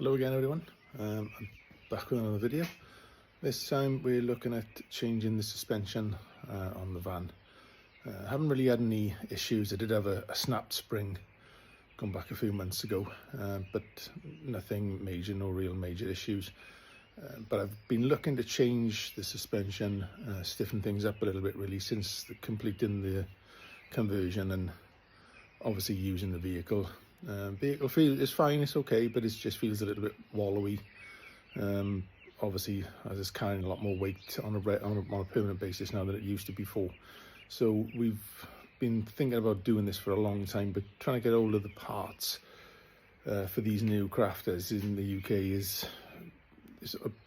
Hello again everyone, I'm back with another video. This time we're looking at changing the suspension on the van. I haven't really had any issues. I did have a snapped spring going back a few months ago, but nothing major, no real major issues. But I've been looking to change the suspension, stiffen things up a little bit really since completing the conversion and obviously using the vehicle. Vehicle feel is fine, it's okay, but it just feels a little bit wallowy. Obviously, as it's carrying a lot more weight on a permanent basis now than it used to before. So we've been thinking about doing this for a long time, but trying to get hold of the parts for these new crafters in the UK is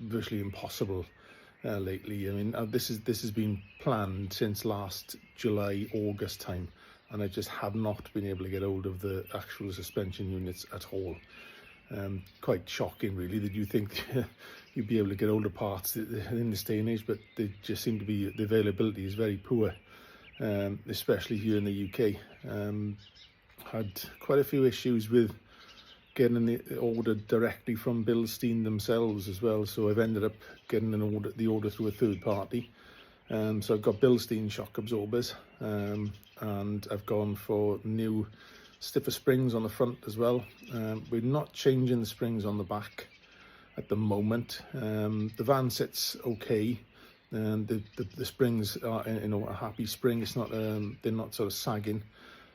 virtually impossible lately. I mean, this has been planned since last July, August time, and I just have not been able to get hold of the actual suspension units at all. Quite shocking really that you think you'd be able to get hold of parts in this day and age, but they just seem to be, the availability is very poor, especially here in the UK. Had quite a few issues with getting the order directly from Bilstein themselves as well, so I've ended up getting the order through a third party. So I've got Bilstein shock absorbers, and I've gone for new stiffer springs on the front as well. We're not changing the springs on the back at the moment. The van sits okay, and the springs are a happy spring. It's not they're not sort of sagging.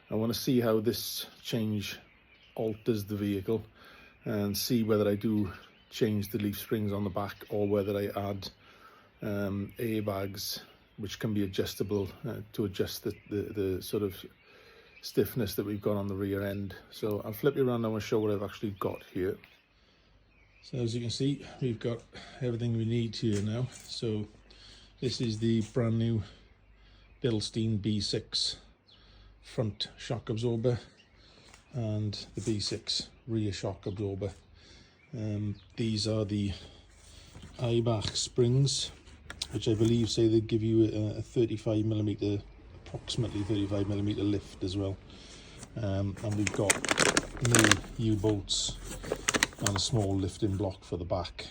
I want to see how this change alters the vehicle and see whether I do change the leaf springs on the back or whether I add airbags which can be adjustable to adjust the sort of stiffness that we've got on the rear end. So I'll flip you around now and show what I've actually got here. So as you can see, we've got everything we need here now. So this is the brand new Bilstein B6 front shock absorber and the B6 rear shock absorber. These are the Eibach springs, which I believe say they give you a 35mm, approximately 35mm lift as well. And we've got new U-bolts and a small lifting block for the back.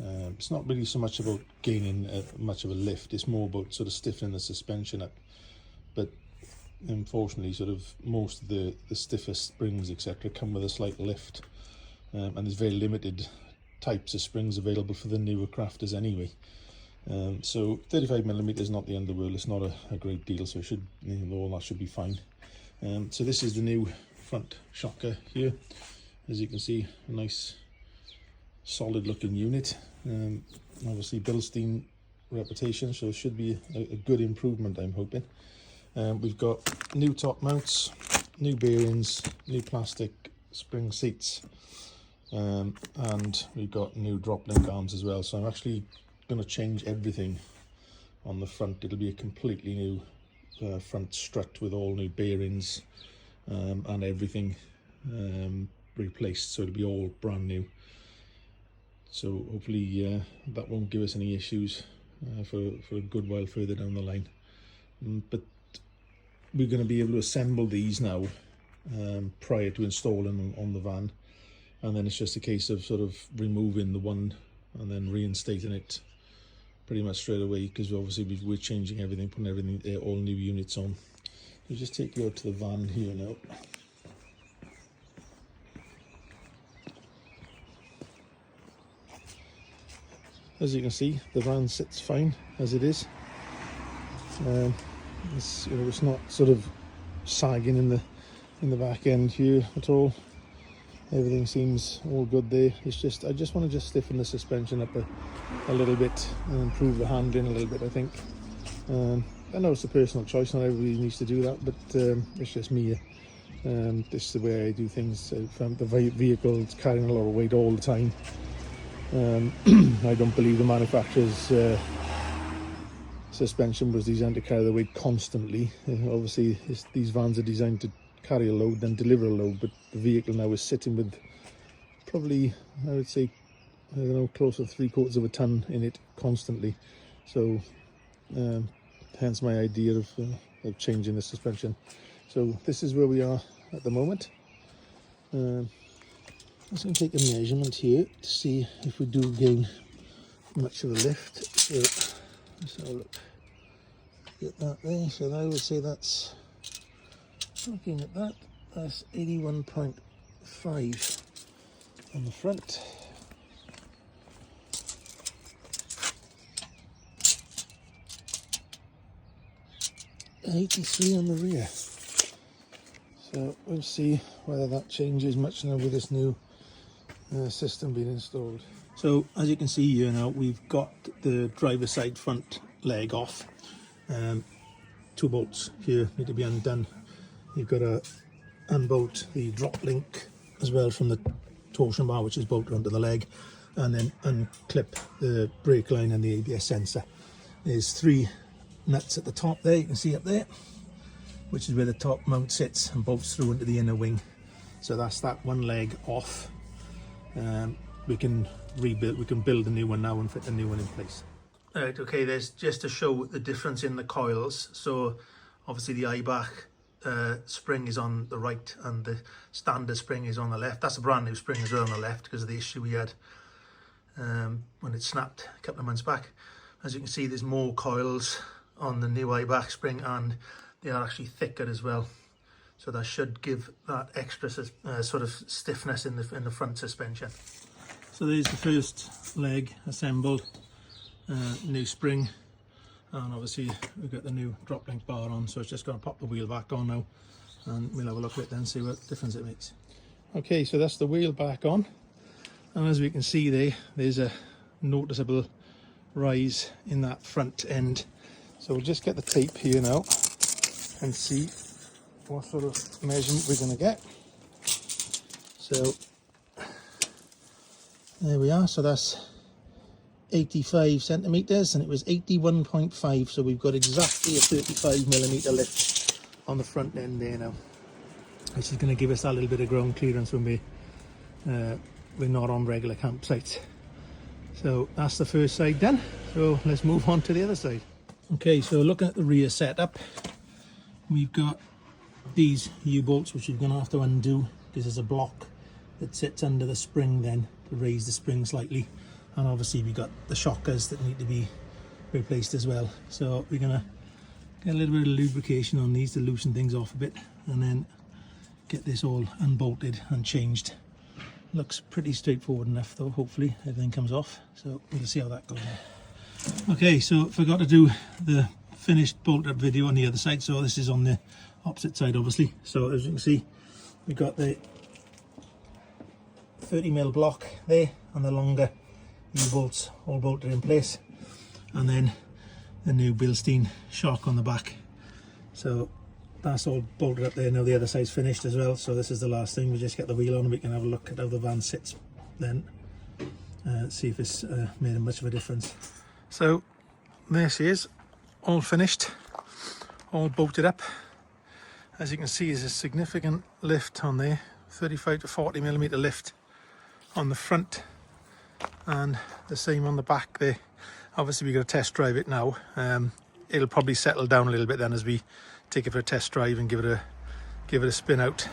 It's not really so much about gaining much of a lift, it's more about sort of stiffening the suspension up. But unfortunately, sort of most of the stiffer springs etc come with a slight lift, and there's very limited types of springs available for the newer crafters anyway. So 35mm is not the end of the world. It's not a great deal, so it should, all that should be fine. So this is the new front shocker here. As you can see, a nice solid looking unit. Obviously Bilstein reputation, so it should be a good improvement, I'm hoping. We've got new top mounts, new bearings, new plastic spring seats, and we've got new drop link arms as well. So I'm actually going to change everything on the front. It'll be a completely new front strut with all new bearings and everything replaced, so it'll be all brand new. So hopefully that won't give us any issues for a good while further down the line. But we're going to be able to assemble these now prior to installing on the van, and then it's just a case of sort of removing the one and then reinstating it pretty much straight away, because obviously we're changing everything, putting everything, all new units on. So just take you out to the van here now. As you can see, the van sits fine as it is. It's not sort of sagging in the back end here at all. Everything seems all good there. It's just, I just want to stiffen the suspension up a little bit and improve the handling a little bit, I think. I know it's a personal choice, not everybody needs to do that, but it's just me. This is the way I do things. The vehicle is carrying a lot of weight all the time. I don't believe the manufacturer's suspension was designed to carry the weight constantly. Obviously these vans are designed to carry a load then deliver a load, but the vehicle now is sitting with probably, I would say, I don't know, close to 3/4 of a ton in it constantly. So hence my idea of changing the suspension. So this is where we are at the moment. just going to take a measurement here to see if we do gain much of a lift. So let's have a look. Get that there. So I would say that's, looking at that, that's 81.5 on the front. 83 on the rear. So we'll see whether that changes much now with this new system being installed. So as you can see here now, we've got the driver's side front leg off. 2 bolts here need to be undone. You've got to unbolt the drop link as well from the torsion bar, which is bolted onto the leg, and then unclip the brake line and the ABS sensor. There's 3 nuts at the top there, you can see up there, which is where the top mount sits and bolts through into the inner wing. So that's that one leg off. We can rebuild, we can build a new one now and fit the new one in place. Right, okay, there's just to show the difference in the coils. So obviously the Eibach spring is on the right and the standard spring is on the left. That's a brand new spring as well on the left because of the issue we had when it snapped a couple of months back. As you can see, there's more coils on the new Eibach spring and they are actually thicker as well. So that should give that extra sort of stiffness in the front suspension. So there's the first leg assembled, new spring, and obviously we've got the new drop link bar on, so it's just going to pop the wheel back on now and we'll have a look at it then, see what difference it makes. Okay, so that's the wheel back on, and as we can see there's a noticeable rise in that front end. So we'll just get the tape here now and see what sort of measurement we're going to get. So there we are, so that's 85 centimeters and it was 81.5, so we've got exactly a 35mm lift on the front end there now, which is going to give us that little bit of ground clearance when we're not on regular campsites. So that's the first side done, so let's move on to the other side. Okay, so looking at the rear setup, we've got these U-bolts which we're going to have to undo because there's a block that sits under the spring then to raise the spring slightly, and obviously we've got the shockers that need to be replaced as well. So we're going to get a little bit of lubrication on these to loosen things off a bit and then get this all unbolted and changed. Looks pretty straightforward enough though, hopefully everything comes off, so we'll see how that goes. Okay, so forgot to do the finished bolt up video on the other side, so this is on the opposite side obviously. So as you can see, we've got the 30mm block there and the longer U-bolts all bolted in place, and then the new Bilstein shock on the back. So that's all bolted up there. Now the other side's finished as well, so this is the last thing. We just get the wheel on and we can have a look at how the van sits then, see if it's made much of a difference. So there she is, all finished, all bolted up. As you can see, there's a significant lift on there, 35 to 40mm lift on the front, and the same on the back there. Obviously we've got to test drive it now. It'll probably settle down a little bit then as we take it for a test drive and give it a spin out.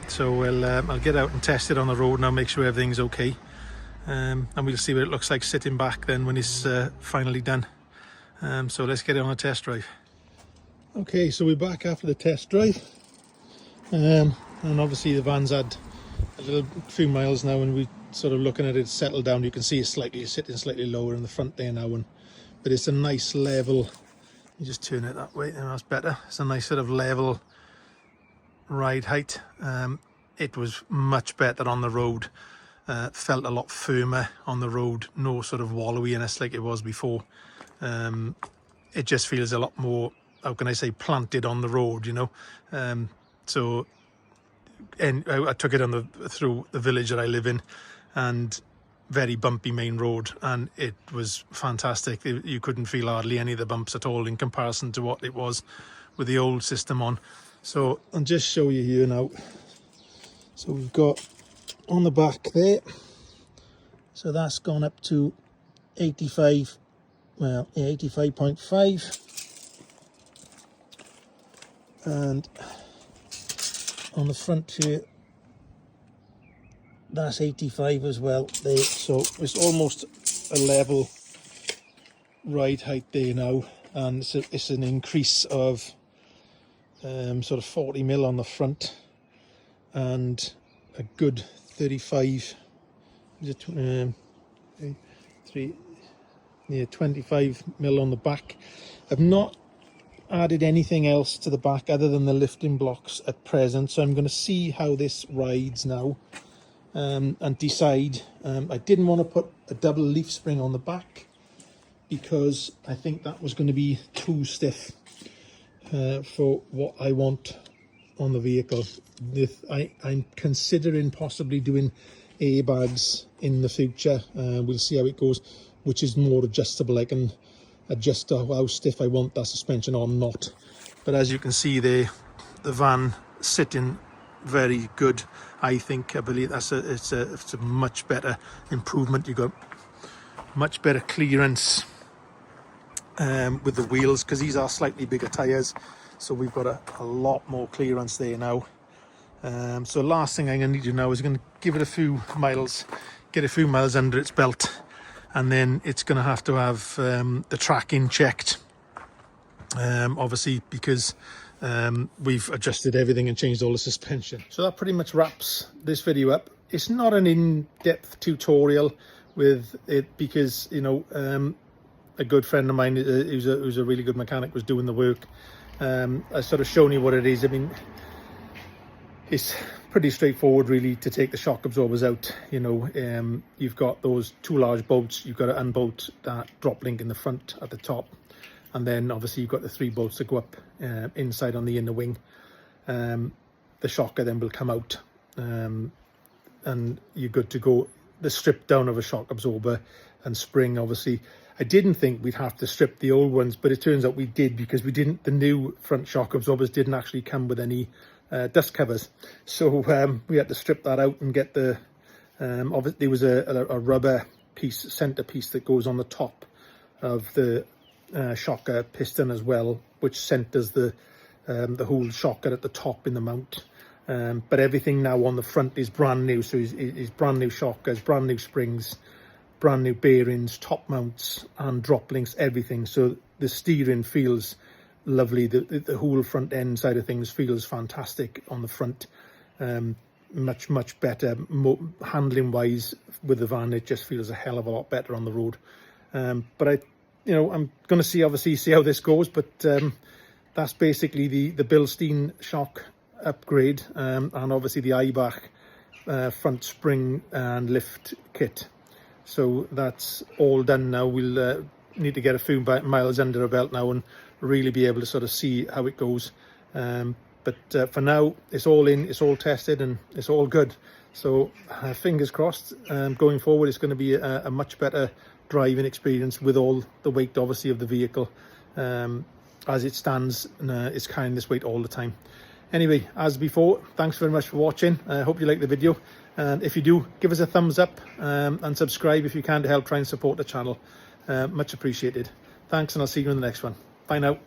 So I'll get out and test it on the road now, make sure everything's okay, and we'll see what it looks like sitting back then when it's finally done. So let's get it on a test drive. Okay, so we're back after the test drive, and obviously the van's had a few miles now, and we sort of looking at it settle down. You can see it's sitting slightly lower in the front there now, but it's a nice level. You just turn it that way, and that's better. It's a nice sort of level ride height. It was much better on the road. Felt a lot firmer on the road, no sort of wallowiness like it was before. It just feels a lot more, how can I say, planted on the road, you know. And I took it through the village that I live in, and very bumpy main road, and it was fantastic. You couldn't feel hardly any of the bumps at all in comparison to what it was with the old system on. So I'll just show you here now. So we've got on the back there, so that's gone up to 85, well, 85.5, and on the front here that's 85 as well there, so it's almost a level ride height there now, and it's an increase of sort of 40 mil on the front and a good 35, is it 25 mil on the back. I've not added anything else to the back other than the lifting blocks at present, so I'm going to see how this rides now and decide. I didn't want to put a double leaf spring on the back because I think that was going to be too stiff for what I want on the vehicle. I'm considering possibly doing airbags in the future. We'll see how it goes, which is more adjustable. I can adjust how stiff I want that suspension or not. But as you can see there, the van sitting very good. I think, I believe it's a much better improvement. You got much better clearance with the wheels, because these are slightly bigger tires, so we've got a lot more clearance there now. So last thing I'm going to need to do now is going to give it a few miles, get a few miles under its belt, and then it's going to have the tracking checked, obviously, because we've adjusted everything and changed all the suspension. So that pretty much wraps this video up. It's not an in-depth tutorial with it, because, you know, a good friend of mine who's a really good mechanic was doing the work. I sort of shown you what it is. I mean, it's pretty straightforward really to take the shock absorbers out. You know, you've got those two large bolts. You've got to unbolt that drop link in the front at the top, and then obviously you've got the 3 bolts that go up inside on the inner wing. The shocker then will come out, and you're good to go. The strip down of a shock absorber and spring, obviously I didn't think we'd have to strip the old ones, but it turns out we did, because the new front shock absorbers didn't actually come with any dust covers, so we had to strip that out and get the obviously there was a rubber piece, center piece, that goes on the top of the shocker piston as well, which centers the whole shocker at the top in the mount. But everything now on the front is brand new, so it's brand new shockers, brand new springs, brand new bearings, top mounts and drop links, everything. So the steering feels lovely. The whole front end side of things feels fantastic on the front. Much better handling wise with the van. It just feels a hell of a lot better on the road. But I'm going to see how this goes. But that's basically the Bilstein shock upgrade, and obviously the Eibach front spring and lift kit. So that's all done now. We'll need to get a few miles under our belt now and really be able to sort of see how it goes. But for now, it's all in, it's all tested, and it's all good. So fingers crossed, going forward it's going to be a much better driving experience with all the weight obviously of the vehicle. As it stands, it's carrying this weight all the time. Anyway, as before, thanks very much for watching. I hope you like the video, and if you do, give us a thumbs up and subscribe if you can, to help try and support the channel. Much appreciated. Thanks, and I'll see you in the next one. Bye now.